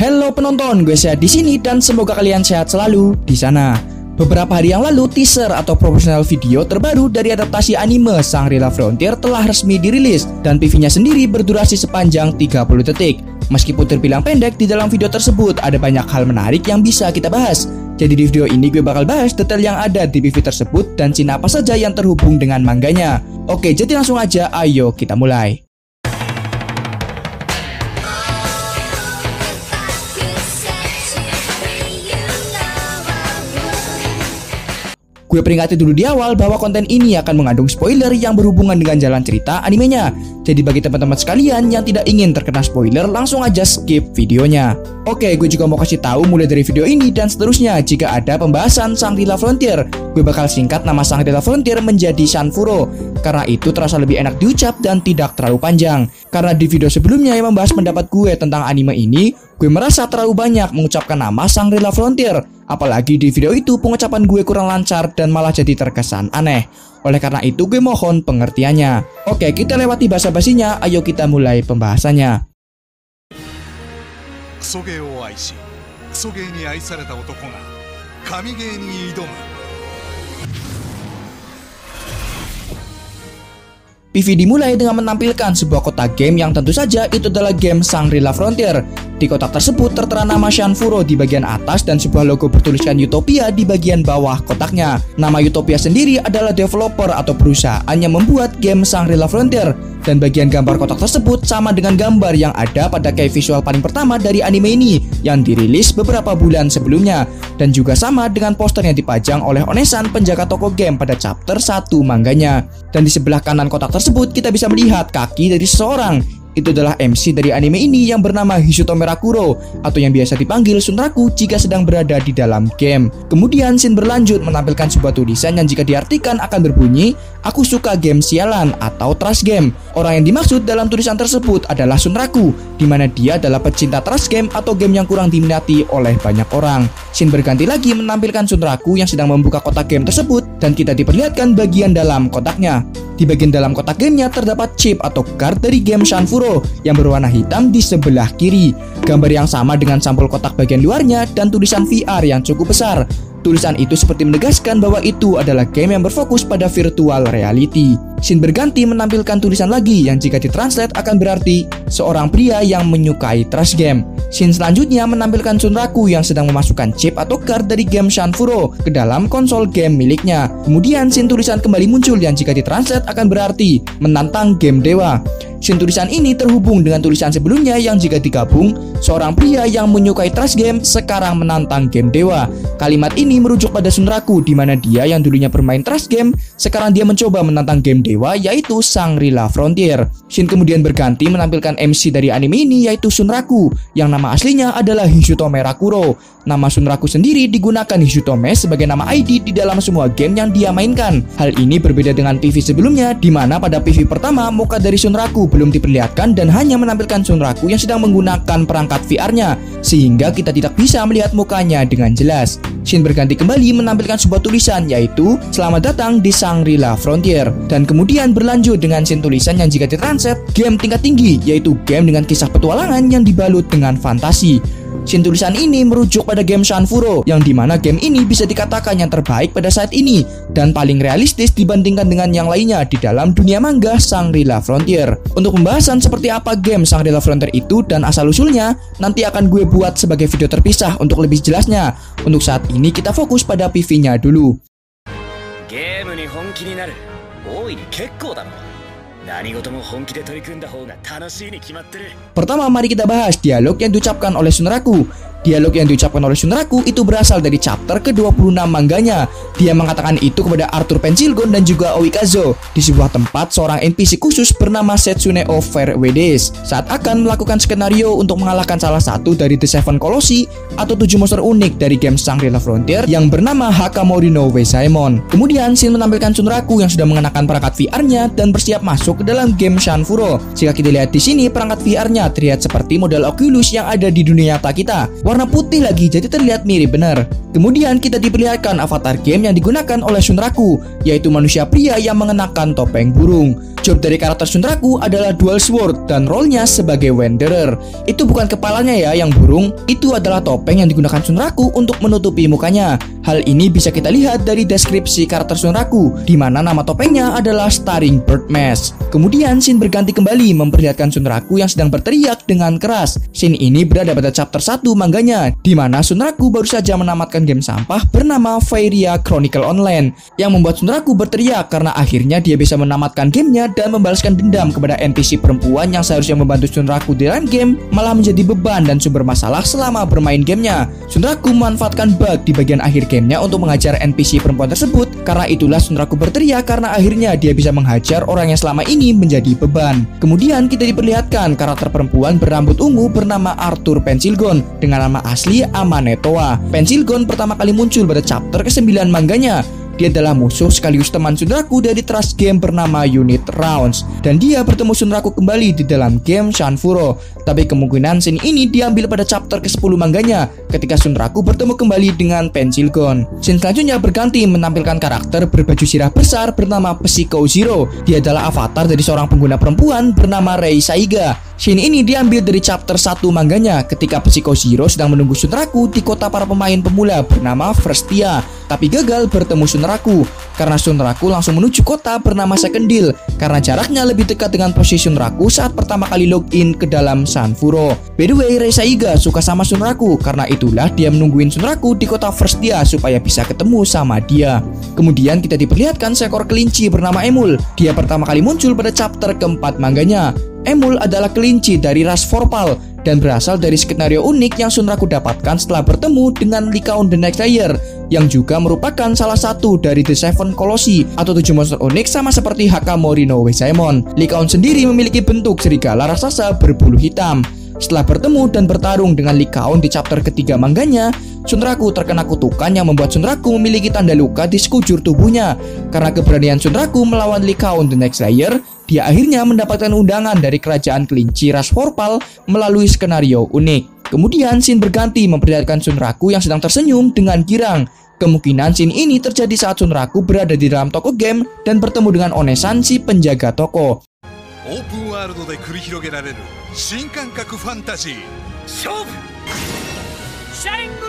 Halo penonton, gue sehat di sini dan semoga kalian sehat selalu di sana. Beberapa hari yang lalu, teaser atau promotional video terbaru dari adaptasi anime Shangri-La Frontier telah resmi dirilis dan PV-nya sendiri berdurasi sepanjang 30 detik. Meskipun terbilang pendek, di dalam video tersebut ada banyak hal menarik yang bisa kita bahas. Jadi di video ini gue bakal bahas detail yang ada di PV tersebut dan scene apa saja yang terhubung dengan manganya. Oke, jadi langsung aja, ayo kita mulai. Gue peringati dulu di awal bahwa konten ini akan mengandung spoiler yang berhubungan dengan jalan cerita animenya. Jadi bagi teman-teman sekalian yang tidak ingin terkena spoiler, langsung aja skip videonya. Oke, gue juga mau kasih tahu mulai dari video ini dan seterusnya jika ada pembahasan Shangri-La Frontier, gue bakal singkat nama Shangri-La Frontier menjadi Shanfuro. Karena itu terasa lebih enak diucap dan tidak terlalu panjang. Karena di video sebelumnya yang membahas pendapat gue tentang anime ini, gue merasa terlalu banyak mengucapkan nama Shangri-La Frontier. Apalagi di video itu pengucapan gue kurang lancar dan malah jadi terkesan aneh. Oleh karena itu gue mohon pengertiannya. Oke, kita lewati basa-basinya, ayo kita mulai pembahasannya. PV dimulai dengan menampilkan sebuah kotak game yang tentu saja itu adalah game Shangri-La Frontier. Di kotak tersebut tertera nama Shanfuro di bagian atas dan sebuah logo bertuliskan Utopia di bagian bawah kotaknya. Nama Utopia sendiri adalah developer atau perusahaan yang membuat game Shangri-La Frontier. Dan bagian gambar kotak tersebut sama dengan gambar yang ada pada key visual paling pertama dari anime ini yang dirilis beberapa bulan sebelumnya. Dan juga sama dengan poster yang dipajang oleh Onesan, penjaga toko game pada chapter 1 mangganya. Dan di sebelah kanan kotak tersebut kita bisa melihat kaki dari seseorang. Itu adalah MC dari anime ini yang bernama Hisutome Rakuro atau yang biasa dipanggil Shunraku jika sedang berada di dalam game. Kemudian scene berlanjut menampilkan sebuah tulisan yang jika diartikan akan berbunyi, "Aku suka game sialan" atau trash game. Orang yang dimaksud dalam tulisan tersebut adalah Shunraku, di mana dia adalah pecinta trash game atau game yang kurang diminati oleh banyak orang. Scene berganti lagi menampilkan Shunraku yang sedang membuka kotak game tersebut dan kita diperlihatkan bagian dalam kotaknya. Di bagian dalam kotak gamenya terdapat chip atau card dari game Shanfuro yang berwarna hitam di sebelah kiri. Gambar yang sama dengan sampul kotak bagian luarnya dan tulisan VR yang cukup besar. Tulisan itu seperti menegaskan bahwa itu adalah game yang berfokus pada virtual reality. Scene berganti menampilkan tulisan lagi yang jika ditranslate akan berarti seorang pria yang menyukai trash game. Scene selanjutnya menampilkan Shunraku yang sedang memasukkan chip atau card dari game Shanfuro ke dalam konsol game miliknya. Kemudian scene tulisan kembali muncul yang jika ditranslate akan berarti menantang game dewa. Scene tulisan ini terhubung dengan tulisan sebelumnya yang jika digabung, seorang pria yang menyukai trash game sekarang menantang game dewa. Kalimat ini merujuk pada Shunraku di mana dia yang dulunya bermain trash game, sekarang dia mencoba menantang game dewa yaitu Shangri-La Frontier. Scene kemudian berganti menampilkan MC dari anime ini yaitu Shunraku yang nama aslinya adalah Hisutome Rakuro. Nama Shunraku sendiri digunakan Hisutome sebagai nama ID di dalam semua game yang dia mainkan. Hal ini berbeda dengan PV sebelumnya di mana pada PV pertama muka dari Shunraku belum diperlihatkan dan hanya menampilkan Shunraku yang sedang menggunakan perangkat VR-nya sehingga kita tidak bisa melihat mukanya dengan jelas. Scene berganti kembali menampilkan sebuah tulisan yaitu "Selamat datang di Shangri-La Frontier" dan kemudian berlanjut dengan scene tulisan yang jika ditranslate game tingkat tinggi yaitu game dengan kisah petualangan yang dibalut dengan fantasi. Scene tulisan ini merujuk pada game Shanfuro yang dimana game ini bisa dikatakan yang terbaik pada saat ini dan paling realistis dibandingkan dengan yang lainnya di dalam dunia manga Shangri-La Frontier. Untuk pembahasan seperti apa game Shangri-La Frontier itu dan asal-usulnya nanti akan gue buat sebagai video terpisah untuk lebih jelasnya. Untuk saat ini kita fokus pada PV-nya dulu. Pertama, mari kita bahas dialog yang diucapkan oleh Shunraku. Dialog yang diucapkan oleh Shunraku itu berasal dari chapter ke-26 mangganya. Dia mengatakan itu kepada Arthur Pensilgon dan juga Oikazo di sebuah tempat seorang NPC khusus bernama Setsune of Fairway Days saat akan melakukan skenario untuk mengalahkan salah satu dari The Seven Colossi atau 7 monster unik dari game Shangri-La Frontier yang bernama Hakamori no Weisaemon. Kemudian scene menampilkan Shunraku yang sudah mengenakan perangkat VR-nya dan bersiap masuk ke dalam game Shanfuro. Jika kita lihat di sini perangkat VR-nya terlihat seperti model Oculus yang ada di dunia nyata kita. Warna putih lagi, jadi terlihat mirip benar. Kemudian kita diperlihatkan avatar game yang digunakan oleh Shunraku, yaitu manusia pria yang mengenakan topeng burung. Job dari karakter Shunraku adalah dual sword dan role-nya sebagai Wanderer. Itu bukan kepalanya ya yang burung, itu adalah topeng yang digunakan Shunraku untuk menutupi mukanya. Hal ini bisa kita lihat dari deskripsi karakter Shunraku, di mana nama topengnya adalah Staring Bird Mask. Kemudian scene berganti kembali memperlihatkan Shunraku yang sedang berteriak dengan keras. Scene ini berada pada chapter 1 manganya, di mana Shunraku baru saja menamatkan game sampah bernama Fairia Chronicle Online, yang membuat Shunraku berteriak karena akhirnya dia bisa menamatkan gamenya dan membalaskan dendam kepada NPC perempuan yang seharusnya membantu Shunraku di dalam game, malah menjadi beban dan sumber masalah selama bermain gamenya. Shunraku memanfaatkan bug di bagian akhir gamenya untuk mengajar NPC perempuan tersebut, karena itulah Shunraku berteriak karena akhirnya dia bisa menghajar orang yang selama ini menjadi beban. Kemudian kita diperlihatkan karakter perempuan berambut ungu bernama Arthur Pencilgon dengan nama asli Amanetoa. Pencilgon pertama kali muncul pada chapter ke-9 mangganya. Dia adalah musuh sekaligus teman Shunraku dari trust game bernama Unit Rounds, dan dia bertemu Shunraku kembali di dalam game Shanfuro. Tapi kemungkinan scene ini diambil pada chapter ke-10 mangganya ketika Shunraku bertemu kembali dengan Pencilgon. Scene selanjutnya berganti menampilkan karakter berbaju sirah besar bernama Psycho Zero. Dia adalah avatar dari seorang pengguna perempuan bernama Rei Saiga. Scene ini diambil dari chapter 1 mangganya ketika Psycho Zero sedang menunggu Shunraku di kota para pemain pemula bernama Firstia, tapi gagal bertemu Shunraku karena Shunraku langsung menuju kota bernama Secondil karena jaraknya lebih dekat dengan posisi Shunraku saat pertama kali login ke dalam Shanfuro. By the way, Rei Saiga suka sama Shunraku, karena itulah dia menungguin Shunraku di kota Firstia supaya bisa ketemu sama dia. Kemudian kita diperlihatkan seekor kelinci bernama Emul. Dia pertama kali muncul pada chapter keempat mangganya. Emul adalah kelinci dari ras Vorpal dan berasal dari skenario unik yang Shunraku dapatkan setelah bertemu dengan Lycaon the Next Slayer, yang juga merupakan salah satu dari The Seven Colossi atau 7 monster unik sama seperti Hakamori no Wezaemon. Lycaon sendiri memiliki bentuk serigala raksasa berbulu hitam. Setelah bertemu dan bertarung dengan Lycaon di chapter ketiga mangganya, Shunraku terkena kutukan yang membuat Shunraku memiliki tanda luka di sekujur tubuhnya. Karena keberanian Shunraku melawan Lycaon the Next Slayer, dia akhirnya mendapatkan undangan dari kerajaan kelinci ras Vorpal melalui skenario unik. Kemudian scene berganti memperlihatkan Shunraku yang sedang tersenyum dengan girang. Kemungkinan scene ini terjadi saat Shunraku berada di dalam toko game dan bertemu dengan Onesan, si penjaga toko. Open world で繰り広げられる新感覚ファンタジー勝負シャング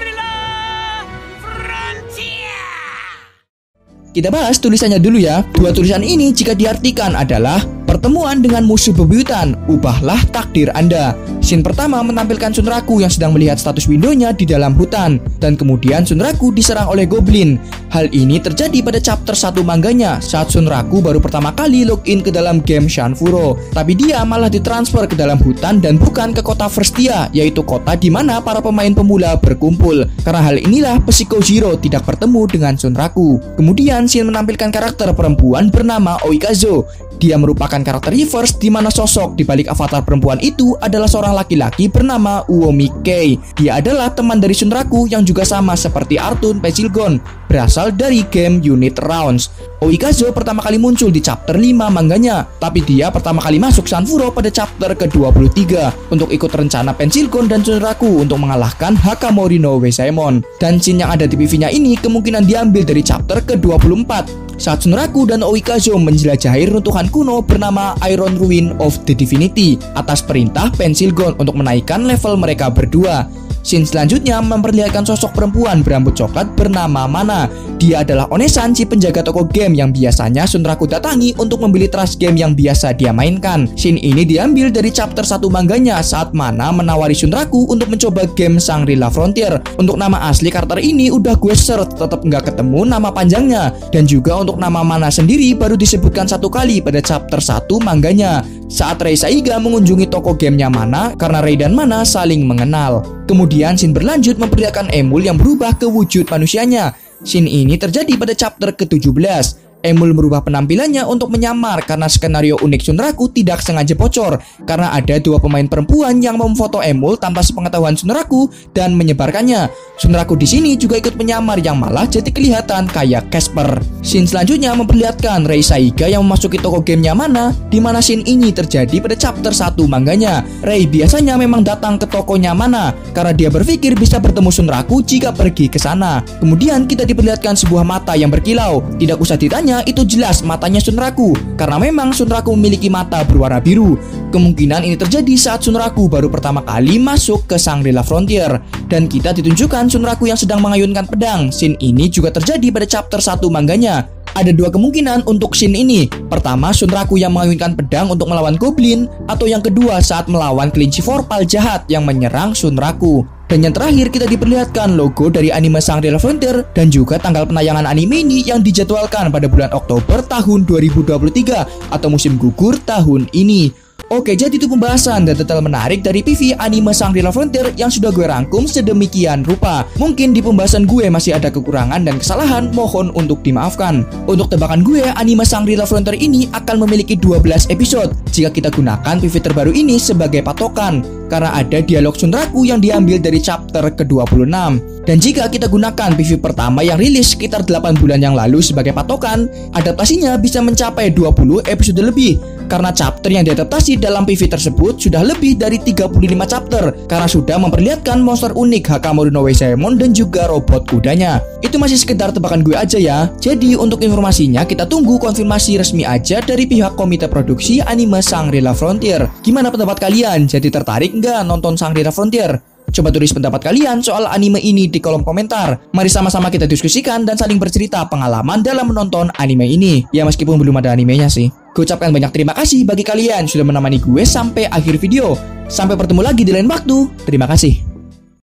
リラフロンティア. Kita bahas tulisannya dulu ya. Dua tulisan ini jika diartikan adalah pertemuan dengan musuh bebuyutan, ubahlah takdir Anda. Scene pertama menampilkan Shunraku yang sedang melihat status windownya di dalam hutan, dan kemudian Shunraku diserang oleh goblin. Hal ini terjadi pada chapter 1 mangganya saat Shunraku baru pertama kali login ke dalam game Shanfuro. Tapi dia malah ditransfer ke dalam hutan dan bukan ke kota Firstia, yaitu kota di mana para pemain pemula berkumpul. Karena hal inilah Psycho Zero tidak bertemu dengan Shunraku. Kemudian scene menampilkan karakter perempuan bernama Oikazo. Dia merupakan karakter reverse di mana sosok di balik avatar perempuan itu adalah seorang laki-laki bernama Uomi Kei. Dia adalah teman dari Shunraku yang juga sama seperti Arthur Pencilgon, berasal dari game Unit Rounds. Oikazo pertama kali muncul di chapter 5 mangganya, tapi dia pertama kali masuk Shanfuro pada chapter ke-23 untuk ikut rencana Pencilgon dan Shunraku untuk mengalahkan Hakamori no Wezaemon. Dan scene yang ada di PV-nya ini kemungkinan diambil dari chapter ke-24 saat Shunraku dan Oikazo menjelajahi runtuhan kuno bernama Iron Ruin of the Divinity atas perintah Pencilgon untuk menaikkan level mereka berdua. Scene selanjutnya memperlihatkan sosok perempuan berambut coklat bernama Mana. Dia adalah Onesan, si penjaga toko game yang biasanya Shunraku datangi untuk membeli trust game yang biasa dia mainkan. Scene ini diambil dari chapter 1 mangganya saat Mana menawari Shunraku untuk mencoba game Shangri-La Frontier. Untuk nama asli karakter ini udah gue search, tetap nggak ketemu nama panjangnya. Dan juga untuk nama Mana sendiri baru disebutkan satu kali pada chapter 1 mangganya saat Rei Saiga mengunjungi toko gamenya Mana karena Rei dan Mana saling mengenal. Kemudian scene berlanjut memperlihatkan Emul yang berubah ke wujud manusianya. Scene ini terjadi pada chapter ke-17 Emul merubah penampilannya untuk menyamar karena skenario unik Shunraku tidak sengaja bocor karena ada dua pemain perempuan yang memfoto Emul tanpa sepengetahuan Shunraku dan menyebarkannya. Shunraku di sini juga ikut menyamar yang malah jadi kelihatan kayak Casper. Scene selanjutnya memperlihatkan Rei Saiga yang memasuki toko game Yamana, di mana scene ini terjadi pada chapter 1 manganya. Rei biasanya memang datang ke toko Yamana karena dia berpikir bisa bertemu Shunraku jika pergi ke sana. Kemudian kita diperlihatkan sebuah mata yang berkilau. Tidak usah ditanya, itu jelas matanya Shunraku karena memang Shunraku memiliki mata berwarna biru. Kemungkinan ini terjadi saat Shunraku baru pertama kali masuk ke Shangri-La Frontier dan kita ditunjukkan Shunraku yang sedang mengayunkan pedang. Scene ini juga terjadi pada chapter 1 manganya. Ada dua kemungkinan untuk scene ini. Pertama, Shunraku yang mengayunkan pedang untuk melawan Goblin, atau yang kedua saat melawan kelinci Vorpal jahat yang menyerang Shunraku. Dan yang terakhir kita diperlihatkan logo dari anime Shangri-La Frontier dan juga tanggal penayangan anime ini yang dijadwalkan pada bulan Oktober tahun 2023 atau musim gugur tahun ini. Oke, jadi itu pembahasan dan detail menarik dari PV anime Shangri-La Frontier yang sudah gue rangkum sedemikian rupa. Mungkin di pembahasan gue masih ada kekurangan dan kesalahan, mohon untuk dimaafkan. Untuk tebakan gue, anime Shangri-La Frontier ini akan memiliki 12 episode jika kita gunakan PV terbaru ini sebagai patokan, karena ada dialog Shunraku yang diambil dari chapter ke-26. Dan jika kita gunakan PV pertama yang rilis sekitar 8 bulan yang lalu sebagai patokan, adaptasinya bisa mencapai 20 episode lebih, karena chapter yang diadaptasi dalam PV tersebut sudah lebih dari 35 chapter, karena sudah memperlihatkan monster unik Hakamoru no Weisaemon dan juga robot kudanya. Itu masih sekedar tebakan gue aja ya. Jadi untuk informasinya kita tunggu konfirmasi resmi aja dari pihak komite produksi anime Shangri-La Frontier. Gimana pendapat kalian? Jadi tertarik nggak nonton Shangri-La Frontier? Coba tulis pendapat kalian soal anime ini di kolom komentar. Mari sama-sama kita diskusikan dan saling bercerita pengalaman dalam menonton anime ini. Ya meskipun belum ada animenya sih. Gue ucapkan banyak terima kasih bagi kalian sudah menemani gue sampai akhir video. Sampai bertemu lagi di lain waktu. Terima kasih.